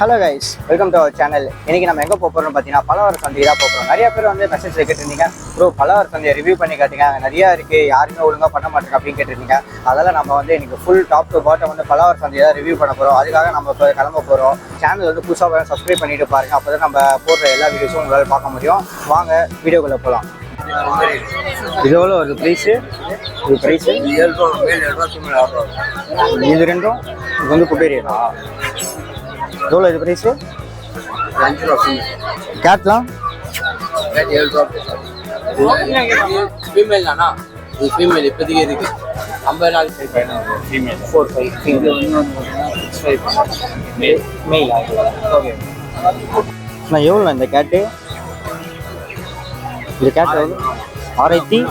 Hello guys, welcome to our channel. இன்னைக்கு நம்ம எங்கே போகிறோம்னு பார்த்தீங்கன்னா பலவர சந்தைக்கு தான் போகிறோம். நிறைய பேர் வந்து மெசேஜ் கேட்டிருந்தீங்க, ப்ரோ பலவர சந்தையை ரிவ்யூ பண்ணி காட்டுங்க, நிறையா இருக்குது, யாருமே ஒழுங்காக பண்ண மாட்டேங்க அப்படின்னு கேட்டிருந்தீங்க. அதெல்லாம் நம்ம வந்து இன்னைக்கு ஃபுல் டாப் டு பாட்டம் வந்து பலவர சந்தையை தான் ரிவ்யூ பண்ண போகிறோம். அதுக்காக நம்ம இப்போ கிளம்ப போகிறோம். சேனல் வந்து புதுசாக சப்ஸ்கிரைப் பண்ணிட்டு பாருங்கள், அப்போ தான் நம்ம போடுற எல்லா வீடியோஸும் உங்களால் பார்க்க முடியும். வாங்க வீடியோக்குள்ளே போகலாம். இது எவ்வளோ வருது ப்ரைஸு? இது ப்ரைஸு இது ரெண்டும் இது வந்து குப்பேரியா? எவ்வளோ இது ப்ரைஸு? கேட்லாம் ஃபீமேல் தானா? இது ஃபீமேல் இப்போதைக்கு இருக்கு 50 நாள் ஃபீமேல் 4-5 மெயில். ஓகே, நான் எவ்வளோ இந்த கேட்டு? இந்த கேட் எவ்வளோ? 6000.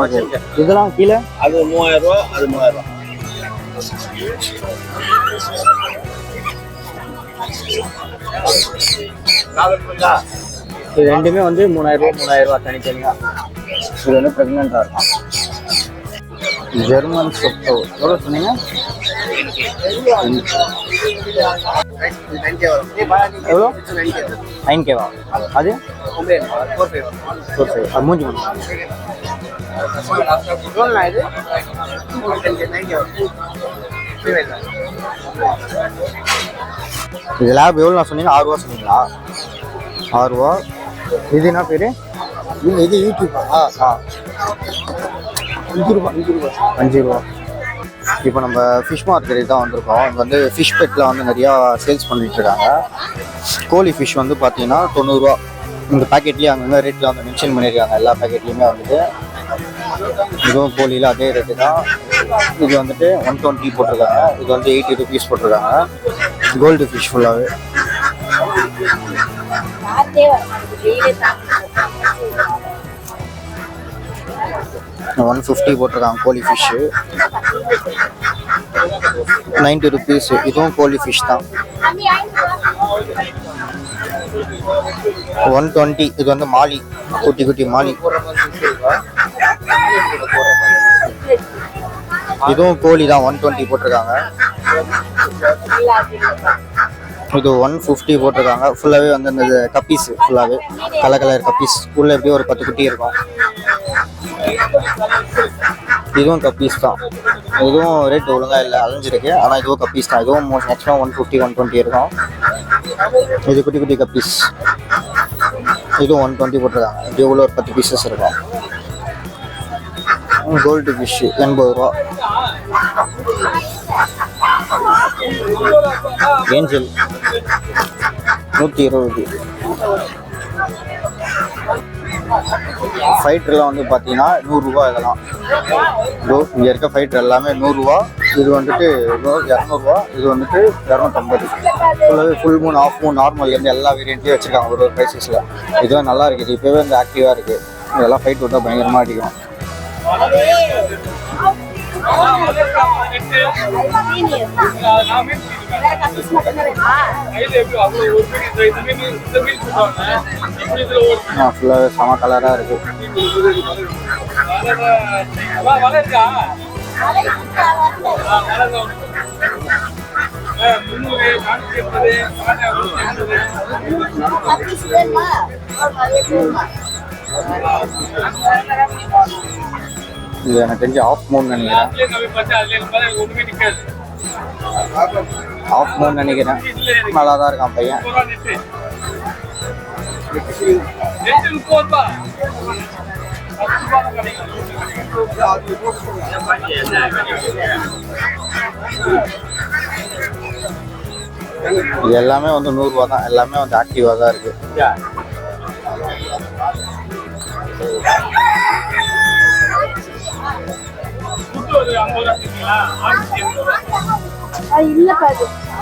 Okay okay. இதெல்லாம் கீழே அது 3000 ரூபா, அது 3000 ரூபா. இது ரெண்டுமே வந்து 3000 ரூபா தனித்தனியா. இது வந்து ப்ரெக்னெண்ட்டாக இருக்கும். ஜெர்மன் சொத்தோ எவ்வளோ சொன்னீங்க? எவ்வளோ? 9K-வா? அது மூஞ்சி இது லேப் எவ்வளோ நான் சொன்னீங்க? 6 ரூபா சொன்னீங்களா? 6 ரூபா. இது என்ன பேர்? இது யூடியூப்பா? 5 ரூபா. இப்போ நம்ம ஃபிஷ் மார்க்கெட்டுக்கு தான் வந்திருக்கோம். இங்கே வந்து ஃபிஷ் பெட்டில் வந்து நிறையா சேல்ஸ் பண்ணிட்டு இருக்காங்க. கோழி ஃபிஷ் வந்து பார்த்தீங்கன்னா 90 ரூபா. இந்த பேக்கெட்லேயே அங்கங்கே ரேட்டில் வந்து மென்ஷன் பண்ணியிருக்காங்க. எல்லா பேக்கெட்லேயுமே வந்துட்டு இதுவும் கோழியில் அதே ரேட்டு தான். இது வந்துட்டு 120 போட்டிருக்காங்க. இது வந்து 80 ருபீஸ் போட்டிருக்காங்க. கோல்டு ஃபிஷ் ஃபுல்லாகவே. $150 போட்டிருக்காங்க கோழி ஃபிஷ்ஷு. 90 ருபீஸ். இதுவும் கோழி ஃபிஷ் தான். 120. இது வந்து மாலி, குட்டி குட்டி மாலி. இதுவும் கோழி தான். 120 போட்டிருக்காங்க. இது 150 போட்டிருக்காங்க. ஃபுல்லாகவே வந்து இந்த கப்பீஸ், ஃபுல்லாகவே கலர் கப்பீஸ். உள்ளே எப்படியும் ஒரு 10 குட்டி இருக்கும். இதுவும் கப்பீஸ் தான். இதுவும் ரேட் ஒழுங்காக இல்லை, அலைஞ்சிருக்கு. ஆனால் இதுவும் கப்பீஸ் தான். இதுவும் மேக்ஸிமம் 150 120 இருக்கும். இது குட்டி குட்டி கப்பீஸ். இதுவும் 120 போட்டிருக்காங்க. இது எவ்வளோ ஒரு 10 பீசஸ் இருக்கும். கோல்டு ஃபிஷ்ஷு 80 ரூபா. ஏஞ்சல் 120. ஃபைட்டர்லாம் வந்து பார்த்தீங்கன்னா 100 ரூபா. இதெல்லாம் இங்கே இருக்க ஃபைட்டர் எல்லாமே 100 ரூபா. இது வந்துட்டு 200 ரூபா. இது வந்துட்டு 250. ஃபுல்லாகவே full moon, half moon, normal இருந்து எல்லா வேரியண்ட்லேயும் வச்சுருக்காங்க ஒரு ப்ரைஸஸில். இதுவும் நல்லா இருக்குது. இப்போவே வந்து ஆக்டிவாக இருக்குது. இதெல்லாம் ஃபைட் விட்டால் பயங்கரமாக அடிக்கும். ஃபுல்லாகவே செம கலராக இருக்கு. இது எனக்கு தெரிஞ்சு ஆஃப் மூன் நினைக்கிறேன். ஆஃப் மூன் நினைக்கிறேன். நல்லா தான் இருக்கான் பையன். இது எல்லாமே வந்து 100 ரூபா தான். எல்லாமே வந்து ஆக்டிவாக தான் இருக்கு.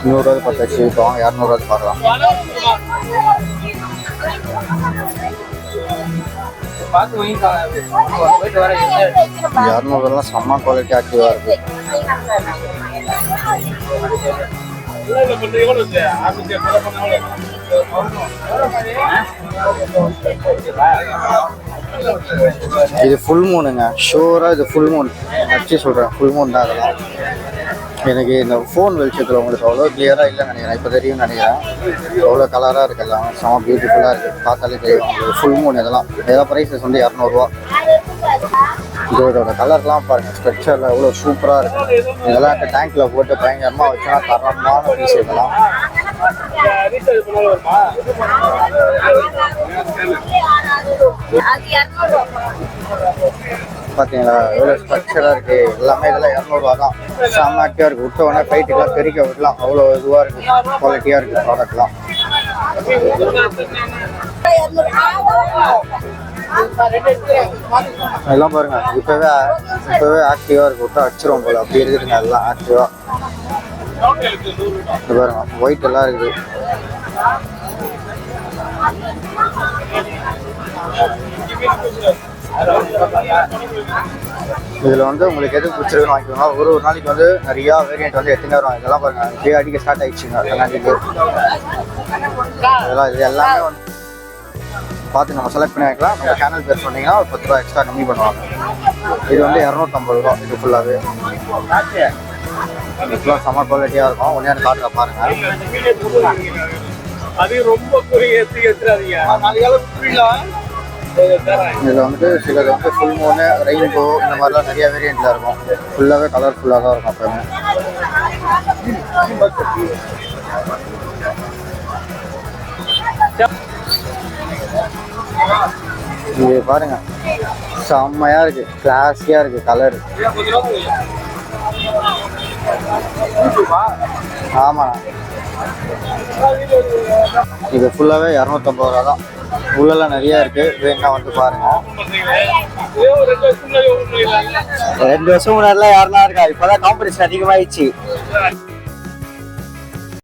$100 பத்தாச்சு. இப்போ வாங்க 200 பார்க்கலாம். 200 செம்ம குவாலிட்டி ஆக்டிவாக இருக்கு. இது ஃபுல் மூனுங்க, ஷூரா இது ஃபுல் மூன். அடிச்சு சொல்றேன், ஃபுல் மூன் தான். அதெல்லாம் எனக்கு இந்த ஃபோன் வெளிச்சத்தில் உங்களுக்கு அவ்வளோ கிளியராக இல்லைன்னு நினைக்கிறேன். இப்போ தெரியும் நினைக்கிறேன். எவ்வளோ கலராக இருக்குது எல்லாம், செம பியூட்டிஃபுல்லாக இருக்குது. பார்த்தாலே தெரியும் உங்களுக்கு. ஃபுல் மூன் இதெல்லாம் ப்ரைஸஸ் வந்து 200 இதோட கலர்லாம் பாருங்கள். ஸ்ட்ரக்சரில் எவ்வளோ சூப்பராக இருக்குது. இதெல்லாம் டேங்க்கில் போட்டு பயங்கரமாக வச்சுன்னா தரமான பீஸ் இதெல்லாம். பார்த்தீங்களா எவ்வளோ ஸ்ட்ரக்சராக இருக்குது. எல்லாமே இதெல்லாம் 200 தான். செம்மாட்டியாக இருக்குது. விட்ட உடனே ஃபைட்டுக்கெல்லாம் தெரிக்க விடலாம். அவ்வளோ இதுவாக இருக்குது. குவாலிட்டியாக இருக்குது ப்ராடக்ட்லாம். எல்லாம் பாருங்க இப்போவே ஆக்டிவாக இருக்குது. விட்டா அடிச்சிரும் போல அப்படி இருக்குதுங்க. எல்லாம் ஆக்டிவாக இது பாருங்க. ஒயிட் எல்லாம் இருக்குது. இதில் வந்து உங்களுக்கு எது பிடிச்சிருக்குன்னு வாங்கிக்கோங்க. ஒரு நாளைக்கு வந்து நிறையா வேரியன்ட் வந்து எடுத்துகிட்டு வருவாங்க. இதெல்லாம் பாருங்க இப்படியே அடிக்க ஸ்டார்ட் ஆகிடுச்சுங்க கண்ணாடிக்கு. இதெல்லாம் இது எல்லாமே வந்து பார்த்து நம்ம செலக்ட் பண்ணி வைக்கலாம். நம்ம சேனல் பேர் சொன்னீங்கன்னா ஒரு 10 ரூபா எக்ஸ்ட்ரா கம்மி பண்ணுவாங்க. இது வந்து 250 ரூபா இது ஃபுல்லாகவே. இதுக்கெல்லாம் செம்ம குவாலிட்டியாக இருக்கும். ஒன்றே காட்டுற பாருங்கள். இதில் வந்து சிலது வந்து ஃபுல் மூணு, ரெயின்போ இந்த மாதிரிலாம் நிறைய வேரியண்ட்டில் இருக்கும். ஃபுல்லாகவே கலர்ஃபுல்லாக தான் இருக்கும். அப்போவுமே இது பாருங்க செம்மையாக இருக்குது. கிளாஸியாக இருக்குது கலரு. ஆமாண்ணா இது ஃபுல்லாகவே 250 ரூபா தான். உள்ளெல்லாம் நிறையா இருக்குது. வேணா வந்து பாருங்கள். 2 வருஷம் முன்னாடிலாம் யாரெல்லாம் இருக்கா. இப்போ தான் காம்படிஷன் அதிகமாகிடுச்சு.